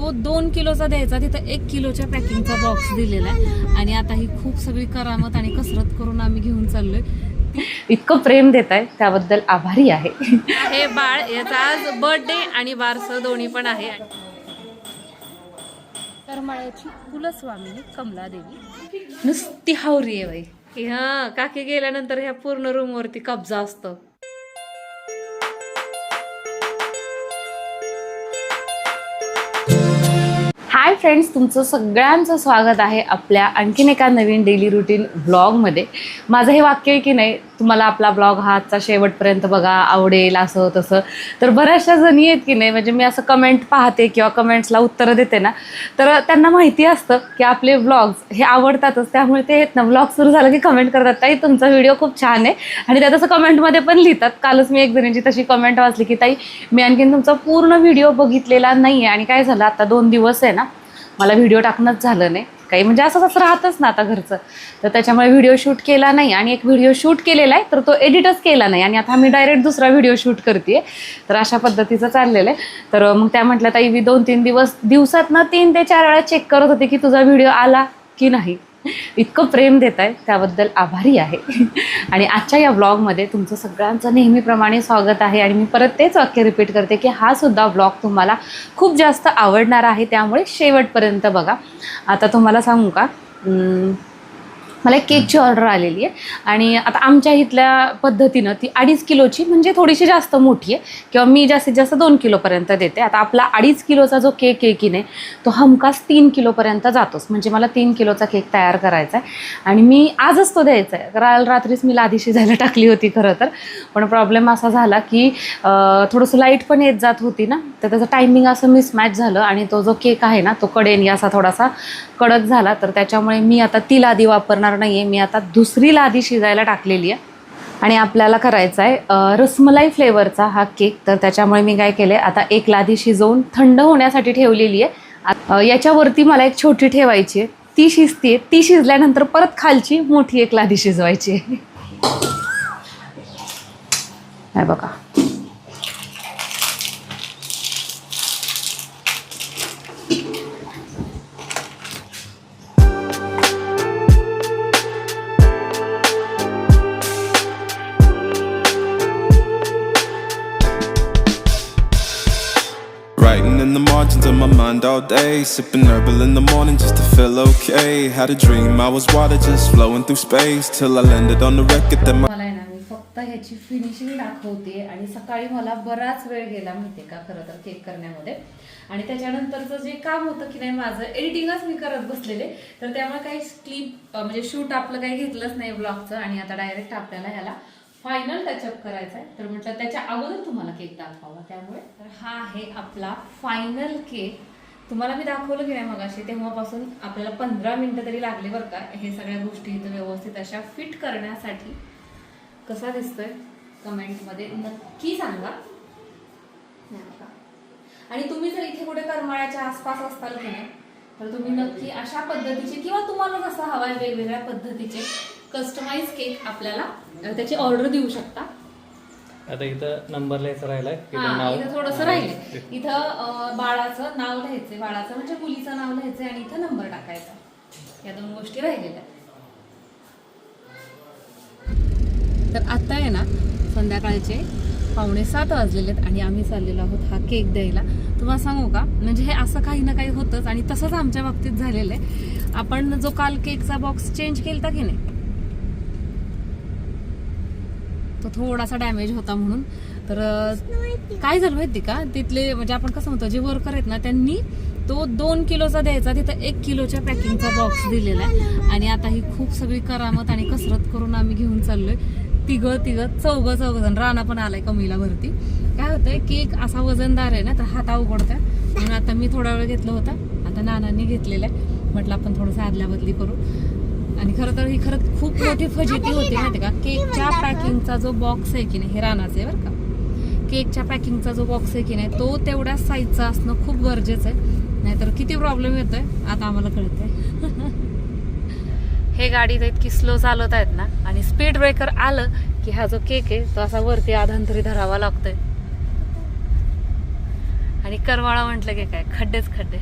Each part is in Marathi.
तो 2 किलोचा द्यायचा, तिथं 1 किलोच्या पॅकिंगचा बॉक्स दिलेला आहे. आणि आता ही खूप सगळी करामत आणि कसरत करून आम्ही घेऊन चाललोय. इतकं प्रेम देत आहे त्याबद्दल आभारी आहे. हे बाळ याचा आज बर्थडे आणि बारसं दोन्ही पण आहे. करमाळ्याची कुलस्वामिनी कमलादेवी नुसती हावरी आहे बाई. हा काकी गेल्यानंतर ह्या पूर्ण रूम वरती कब्जा असतो. हाय फ्रेंड्स, तुमचं सगळ्यांचं स्वागत आहे आपल्या आणखीन एका नवीन डेली रुटीन ब्लॉगमध्ये. माझं हे वाक्य आहे की नाही, तुम्हाला आपला ब्लॉग हा आजचा शेवटपर्यंत बघा, आवडेल असं तसं. तर बऱ्याचशा जणी आहेत की नाही, म्हणजे मी असं कमेंट पाहते किंवा कमेंट्सला उत्तरं देते ना, तर त्यांना माहिती असतं की आपले व्लॉग्स हे आवडतातच. त्यामुळे ते आहेत ना, व्लॉग सुरू झालं की कमेंट करतात, ताई तुमचा व्हिडिओ खूप छान आहे. आणि त्या तसं कमेंटमध्ये पण लिहितात. कालच मी एक जणींची तशी कमेंट वाचली की ताई मी आणखीन तुमचा पूर्ण व्हिडिओ बघितलेला नाही आहे. आणि काय झालं, आता 2 दिवस आहे ना, मला व्हिडिओ टाकणंच झालं नाही काही, म्हणजे असंच राहतच ना आता घरचं. तर त्याच्यामुळे व्हिडिओ शूट केला नाही. आणि एक व्हिडिओ शूट केलेला आहे तर तो एडिटच केला नाही. आणि आता मी डायरेक्ट दुसरा व्हिडिओ शूट करते. तर अशा पद्धतीचं चाललेलं आहे. तर मग त्या म्हटलं ताई मी 2-3 दिवसातनं 3 ते 4 वेळा चेक करत होते की तुझा व्हिडिओ आला की नाही. इतकं प्रेम देत आहे त्याबद्दल आभारी आहे. आणि आजच्या या व्लॉगमध्ये तुमचं सगळ्यांचं नेहमीप्रमाणे स्वागत आहे. आणि मी परत तेच वाक्य रिपीट करते की हा सुद्धा व्लॉग तुम्हाला खूप जास्त आवडणार आहे, त्यामुळे शेवटपर्यंत बघा. आता तुम्हाला सांगू का, मला एक केकची ऑर्डर आलेली आहे. आणि आता आमच्या इथल्या पद्धतीनं ती 2.5 किलोची, म्हणजे थोडीशी जास्त मोठी आहे, किंवा मी जास्तीत जास्त 2 किलोपर्यंत देते. आता आपला 2.5 किलोचा जो केक आहे की नाही, तो हमखास 3 किलोपर्यंत जातोच. म्हणजे मला 3 किलोचा केक तयार करायचा आहे. आणि मी आजच तो द्यायचा आहे. रात्रीच मी लादी शिजायला टाकली होती खरं तर. पण प्रॉब्लेम असा झाला की थोडंसं लाईट पण येत जात होती ना, तर त्याचं टायमिंग असं मिसमॅच झालं. आणि तो जो केक आहे ना, तो कडेने असा थोडासा कडक झाला. तर त्याच्यामुळे मी आता ती लादी वापरणार नाही आहे. मी आता दुसरी लादी शिजायला टाकलेली आहे. आणि आपल्याला करायचा आहे रसमलाई फ्लेवरचा हा केक. तर त्याच्यामुळे मी काय केलं आहे, आता एक लादी शिजवून थंड होण्यासाठी ठेवलेली आहे. याच्यावरती मला एक छोटी ठेवायची आहे, ती शिजते. ती शिजल्यानंतर परत खालची मोठी एक लादी शिजवायची आहे. हे बघा, Writing in the margins of my mind all day, sipping herbal in the morning just to feel okay. Had a dream I was water just flowing through space till I landed on the record that my मला आहे ना, मी फक्त ह्याची फिनिशिंग दाखवते. आणि सकाळी मला बराच वेळ गेला माहितीये का खरं तर केक करण्यामध्ये. आणि त्याच्यानंतरचं जे काम होतं की नाही, माझं एडिटिंगच मी करत बसलेले. तर त्यामुळे काही क्लिप म्हणजे शूट आपलं काही घेतलंच नाही ब्लॉगचं. आणि आता डायरेक्ट आपल्याला ह्याला फायनल टचअप करायचा आहे. तर म्हटलं त्याच्या अगोदर तुम्हाला केक दाखवावा. त्यामुळे तर हा आहे आपला फायनल केक. तुम्हाला मी दाखवलं की नाही मगाशी, तेव्हापासून आपल्याला 15 मिनिटं तरी लागले बरं का हे सगळ्या गोष्टी इथं व्यवस्थित अशा फिट करण्यासाठी. कसा दिसतोय कमेंटमध्ये नक्की सांगा. आणि तुम्ही जर इथे कुठे करमाळ्याच्या आसपास असताल की नाही, तर तुम्ही नक्की अशा पद्धतीचे किंवा तुम्हाला जसं हवं आहे वेगवेगळ्या पद्धतीचे कस्टमाइज केक आपल्याला त्याची ऑर्डर देऊ शकता. आता इथं नंबर लिहायचा राहिलाय, इथं थोडंसं राहिलंय. इथं बाळाचं नाव लिहायचंय, बाळाचं म्हणजे मुलीचं नाव लिहायचंय, आणि इथं नंबर टाकायचा. या 2 गोष्टी राहिलेल्या. तर आता आहे ना, संध्याकाळचे 6:45 वाजलेले आहेत. आणि आम्ही चाललेलो आहोत हा केक द्यायला. तुम्हाला सांगू का, म्हणजे हे असं काही ना काही होतंच. आणि तसंच आमच्या बाबतीत झालेलं आहे. आपण जो काल केकचा बॉक्स चेंज केलता की नाही, तो थोडासा डॅमेज होता म्हणून. तर काय झालं माहिती का, तिथले म्हणजे आपण कसं म्हणतो, जे वर्कर आहेत ना, त्यांनी तो 2 किलोचा द्यायचा, तिथं 1 किलोच्या पॅकिंगचा बॉक्स दिलेला आहे. आणि आता ही खूप सगळी करामत आणि कसरत करून आम्ही घेऊन चाललोय. चौघ जण. राणा पण आलाय कमीला भरती. काय होतंय, केक असा वजनदार आहे ना, तर हात अवघडतोय. म्हणून आता मी थोडा वेळ घेतलं होतं, आता नानांनी घेतलेलं आहे. म्हटलं आपण थोडंसं आदल्या बदली करू. आणि खरं तर ही खूप मोठी फजिती होती माहिती का. केकच्या पॅकिंगचा जो बॉक्स आहे की नाही, हे रानाचं आहे बरं का. केकच्या पॅकिंगचा जो बॉक्स आहे की नाही, तो तेवढ्या साईजचा असणं खूप गरजेचं आहे. नाहीतर किती प्रॉब्लेम येतोय आता आम्हाला कळतंय. हे गाडी इतकी स्लो चालवत आहेत ना, आणि स्पीड ब्रेकर आलं की हा जो केक आहे तो असा वरती आधांतरी धरावा लागतोय. आणि करमाळा म्हटलं की काय खड्डेच खड्डे.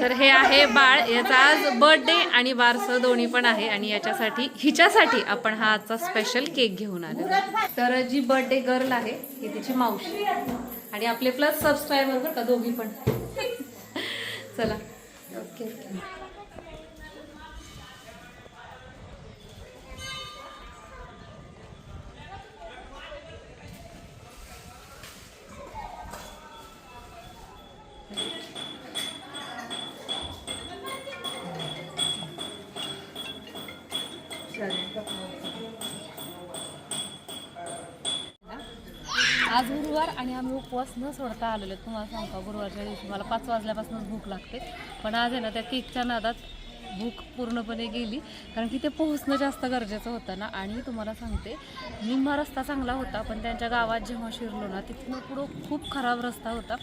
तर हे आहे बाळ, याचा आज बर्थडे आणि बारसं दोन्ही पण आहे आणि याच्यासाठी हिच्यासाठी आपण हा आजचा स्पेशल केक घेऊन आलो. तर जी बर्थडे गर्ल आहे ही तिची मावशी आणि आपले प्लस सबस्क्रायबर बरं का दोघी पण. चला ओके. आज गुरुवार आणि आम्ही उपवास न सोडता आलेलो. तुम्हाला सांगू का, गुरुवारच्या दिवशी मला 5 वाजल्यापासूनच भूक लागते, पण आज आहे ना त्या केकच्या नादात भूक पूर्णपणे गेली, कारण की ते पोहोचणं जास्त गरजेचं होतं ना. आणि तुम्हाला सांगते, निम्मा रस्ता चांगला होता, पण त्यांच्या गावात जेव्हा शिरलो ना तिथनं पुढं खूप खराब रस्ता होता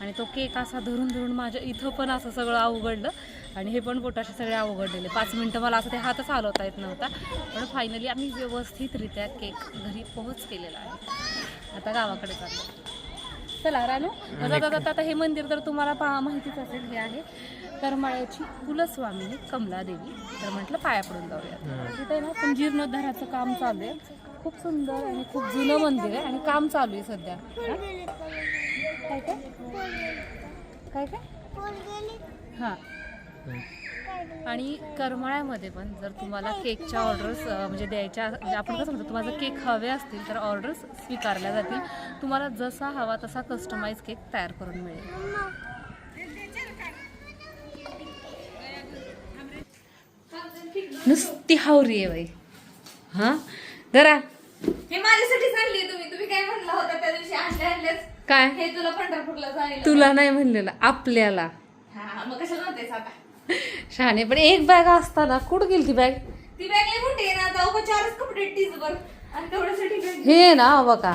आणि तो केक असा धरून धरून माझ्या इथं पण असं सगळं अवघडलं आणि हे पण पोटाशी सगळे अवघडलेले. 5 मिनटं मला असं ते हातच हलवता येत नव्हता, पण फायनली आम्ही व्यवस्थितरित्या केक घरी पोहोच केलेला आहे. आता गावाकडे चाललो. चला रानू, जाता आता हे मंदिर तर तुम्हाला माहितीच असेल, हे आहे करमाळ्याची कुलस्वामिनी कमलादेवी. तर म्हटलं पाया पडून जाऊया. तिथे ना पण जीर्णोद्धाराचं काम चालू आहे. खूप सुंदर आणि खूप जुनं मंदिर आहे आणि काम चालू आहे सध्या. काय काय काय काय हां. आणि करमाळ्यामध्ये पण जर तुम्हाला केकच्या ऑर्डर्स म्हणजे द्यायच्या, म्हणजे आपण कसं म्हणतो, तुम्हाला जर केक हवे असतील तर ऑर्डर्स स्वीकारल्या जातील. तुम्हाला जसा हवा तसा कस्टमाइज केक तयार करून मिळेल. नुसती हावरी आहे बाई. हां जरा हे माझ्यासाठी आणली तुम्ही काय म्हणला होता त्या दिवशी आणलेच काय, हे तुला पंढरपूरला जायला. तुला नाही म्हणलेलं, आपल्याला. हा मग कशाला म्हणतेस आता. शहाणे, पण एक बॅग असताना कुठं गेली ती बॅग? ती बॅग लई मोठी आहे ना, आता 4च कपडे टीजभर आणि तेवढ्यासाठी बॅग. हे ना बघा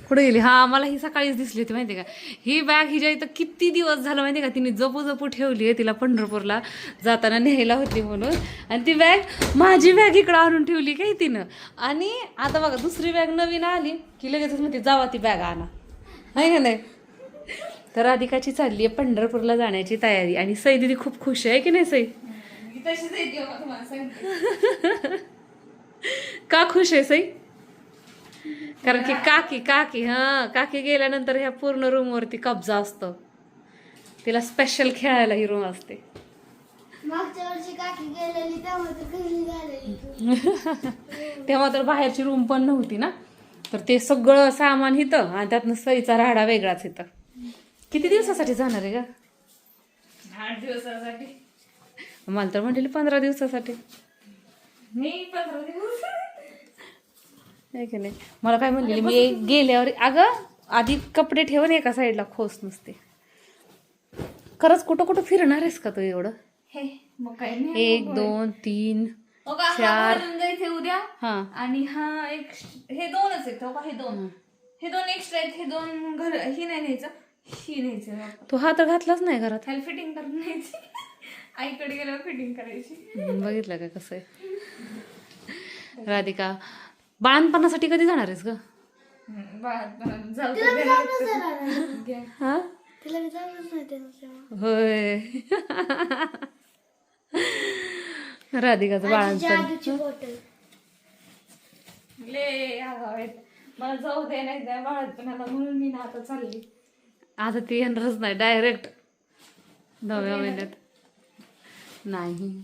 कुठे गेली. हा मला ही सकाळीच दिसली होती माहिती का. ही बॅग हिच्या इथं किती दिवस झालं माहिती का, तिने जपू जपू ठेवली आहे. तिला पंढरपूरला जाताना न्यायला होती म्हणून, आणि ती बॅग माझी बॅग इकडं आणून ठेवली काय तिनं. आणि आता बघा दुसरी बॅग नवीन आली की लगेचच म्हणते जावा ती बॅग आणा, आहे का नाही. तर राधिकाची चालली आहे पंढरपूरला जाण्याची तयारी आणि सई दिदी खूप खुश आहे की नाही सई? तशीच येते तुम्हाला सांगते. का खुश आहे सई? कारण की काकी काकी गेल्यानंतर ह्या पूर्ण रूमवरती कब्जा असतो. तिला स्पेशल खेळायला ही रूम असते. मागच्या वर्षी काकी गेलेली तेव्हा तर घरी झालेली. तेव्हा तर बाहेरची रूम पण नव्हती ना, तर ते सगळं सामान इथं आणि त्यातनं सईचा राडा वेगळाच इथं. किती दिवसासाठी जाणार आहे का? 8 दिवसासाठी. मला तर म्हणलेली 15 दिवसासाठी. मी 15 दिवस. नाही की नाही, मला काय म्हणलेली मी गेल्यावर, अगं आधी कपडे ठेवून एका साईडला खोस नसते. खरंच कुठं कुठं फिरणार आहेस का तू एवढं? हे मग काय नाही. 1 2 3 हा 4 घालून जायचे उद्या. हा आणि हा एक, हे 2च आहेत हो का, हे 2 एक्स्ट्रा आहेत. हे 2 घर ही नाही न्यायचं, ही न्यायचं. तू हा तर घातलाच नाही घरात. ह्याला फिटिंग करून न्यायची. आईकडे गेल्यावर फिटिंग करायची. बघितलं का कसं आहे. राधिका बाळणपणासाठी कधी जाणार आहेस ग? जाऊ हा तिला विचारलंच नाही तेव्हा. होय. राधिकाचं बाळणपण. जादूची बॉटल. ले आहेत. मला जाऊ दे नाही द्या बाळातपणाला, म्हणून मी ना आता चालली. आता ती येणारच नाही, डायरेक्ट 9व्या महिन्यात. नाही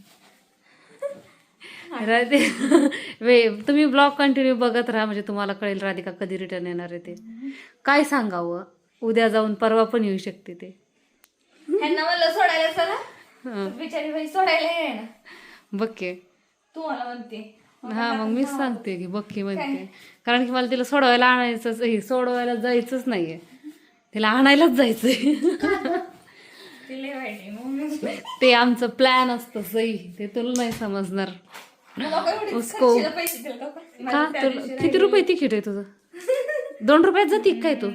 तुम्ही ब्लॉग कंटिन्यू बघत राहा, म्हणजे तुम्हाला कळेल राधिका कधी रिटर्न येणार आहे ते. काय सांगावं, उद्या जाऊन परवा पण येऊ शकते ते. ह्यांना मला सोडायला चला, बिचारी बाई सोडायला ये ना. बघ के तू मला म्हणते हा मग मीच सांगते की बक्की म्हणते, कारण की मला तिला सोडवायला जायचंच नाहीये, तिला आणायलाच जायचंय. तिला वाईट आहे मग. ते आमचं प्लॅन असतं सई, ते तुला नाही समजणार. उसको पैसे दिले का? का तुला किती रुपये तिकीट आहे तुझं? 2 रुपयात जाती काय तू?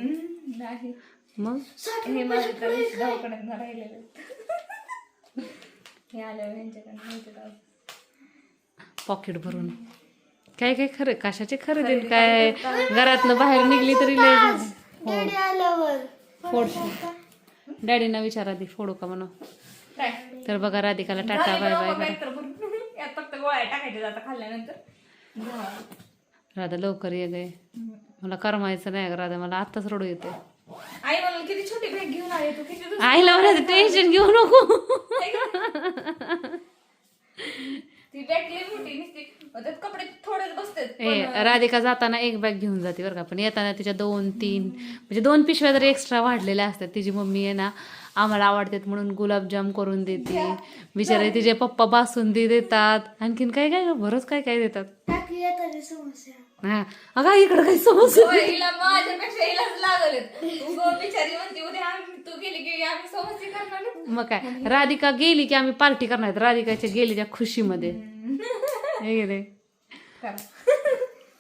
नाही, मग हे माझं तर दवाखान्यात राहिलेलं. हे आल्यावर यांच्याकडे माहिती राहतं. पॉकेट भरून काय काय खरं कशाचे खरेदी काय, घरातनं बाहेर निघली तरी लय झालं. डॅडी आल्यावर फोडशील. डॅडीना विचार आधी फोडू का म्हणून. काय तर बघा राधिकाला टाटा बाय बाय करा. तर यात फक्त गोळ्या टाकायच्या जाता खाल्ल्यानंतर. राधा लवकर ये गे, मला करमायचं नाही राधा, मला आत्ताच रडू येते. आई मला किती छोटी बॅग घेऊन आली तू, किती दिवस आईला म्हणायचं टेन्शन घेऊ नको. ती बॅग लई मोठी निसती, त्यात कपडे थोडेच बसतात. राधिका जाताना एक बॅग घेऊन जाते बरं का, पण येताना तिच्या 2-3 म्हणजे 2 पिशव्या जरी एक्स्ट्रा वाढलेल्या असतात. तिची मम्मी आहे ना आम्हाला आवडतात म्हणून गुलाबजाम करून देते, बिचारे तिचे पप्पा बासुंदी देतात, आणखीन काय काय बरंच काय काय देतात. टाकी येतात समस्या. हा अगं इकडं काही समस्या. हिला माझ्यापेक्षा हिलाच लागलेत. तू गो बिचारी म्हणते उद्या तू गेली की आम्ही समस्या करणार. मग काय, राधिका गेली की आम्ही पार्टी करणार. राधिकाच्या गेली त्या खुशीमध्ये हे गेले.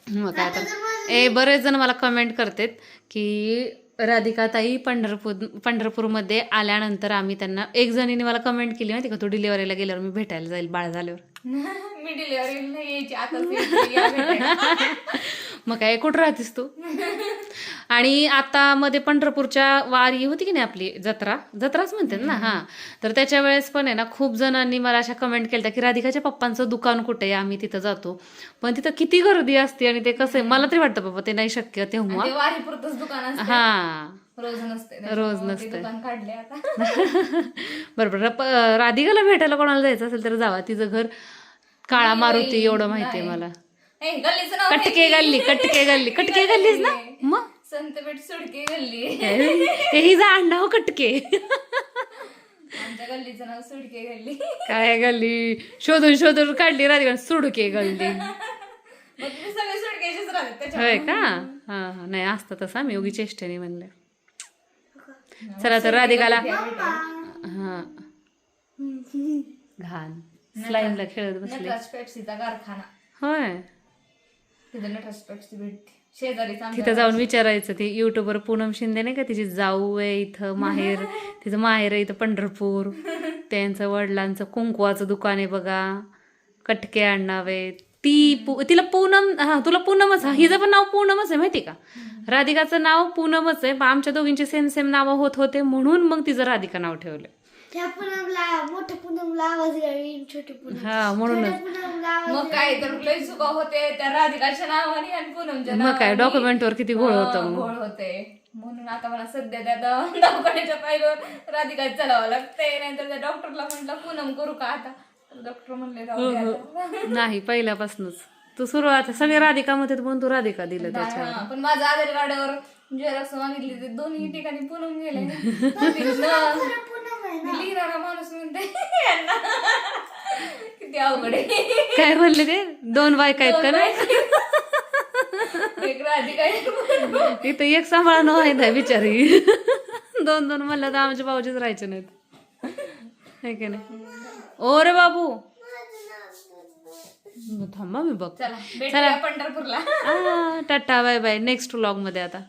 मग काय आता बरेच जण मला कमेंट करतात की राधिका ताई पंढरपूरमध्ये आल्यानंतर आम्ही त्यांना, एक जणीने मला कमेंट केली माहिती का, तू डिलिव्हरीला गेल्यावर मी भेटायला जाईल बाळ झाल्यावर. मी डिलिव्हरी नाही यायची आता. मग काय कुठं राहतेस तू? आणि आता मध्ये पंढरपूरच्या वारी होती की नाही आपली जत्राच म्हणतात ना, हा, तर त्याच्या वेळेस पण आहे ना खूप जणांनी मला अशा कमेंट केल्या की राधिकाच्या पप्पांचं दुकान कुठे आहे, आम्ही तिथं जातो. पण तिथं किती गर्दी असते आणि ते कसं आहे, मला तरी वाटतं बाबा ते नाही शक्य तेव्हा. वारीपुरतच दुकान असते, हा रोज नसते. रोज नसते. दुकान काढले आता. बरोबर. राधिकाला भेटायला कोणाला जायचं असेल तर जावा, तिचं घर काळा मारुती एवढं माहितीये मला. गल्लीचं नाव कटके गल्लीच ना. मग संतपेठ सुडके गल्ली. हेही जा नाव कटके. आमच्या गल्लीचं नाव सुडके गल्ली. काय गल्ली शोधून काढली राधिका, सुडके गल्ली. मग तुम्ही सगळे सुडकेचेच राहतात त्याच्या. होय का? हा नाही असतं तसा, मी योगी चेष्टेने म्हणले. चला तर राधिकाला हा घाण स्लाईमला खेळत बसले. नटराज पेप्सीचा कारखाना, होय तिथं नटराज पेप्सी भेटते शेजारीच. तिथं जाऊन विचारायचं. ती युट्यूबवर पूनम शिंदे नाही का, तिची जाऊ आहे इथं माहेर, तिचं माहेर आहे इथं पंढरपूर, त्यांचं वडिलांचं कुंकवाचं दुकान आहे बघा, कटके आणावे. तिला पूनम, हा तुला पूनमच, हिचं पण नाव पूनमच आहे माहिती का, राधिकाचं नाव पूनमच आहे. पण आमच्या दोघींची सेम नावं होते म्हणून मग तिचं राधिका नाव ठेवलं. त्या पूनमला मोठ्या पूनमला आवाज घ्यावी, छोटी पूनम हा म्हणूनच. पूनमला आवाज. मग काय तर लय चुका होते त्या राधिकाच्या नावाने आणि पूनमच्या मग काय डॉक्युमेंटवर किती घोळ होतं मग. घोळ होते. म्हणून आता मला सध्या त्या दवाखान्याच्या पायरीवर राधिका चालावं लागतंय. नाहीतर त्या डॉक्टरला म्हटलं पूनम करू का आता, डॉक्टर म्हणले राहू दे आता. नाही पहिल्यापासूनच तू सुरुवात सगळे राधिका मध्ये पण तू राधिका दिलं त्याच्यावर. हा, पण माझं आधार कार्डावर झेरॉक्स मागितली ते दोन्ही ठिकाणी पूनम गेले. लिहिणारा माणूस म्हणते यांना किती अवघड आहे. काय म्हणले ते 2 बायका आहेत का नाही, एक राधिका इथं एक सांभाळणं आहे ना बिचारी. 2 म्हणलं तर आमच्या भाऊजीच राहायचे नाहीत, है की नाही. ओ रे बाबू थांबा मी बघ. चला भेटूया पंढरपूरला. टाटा बाय बाय. नेक्स्ट व्लॉग मध्ये आता.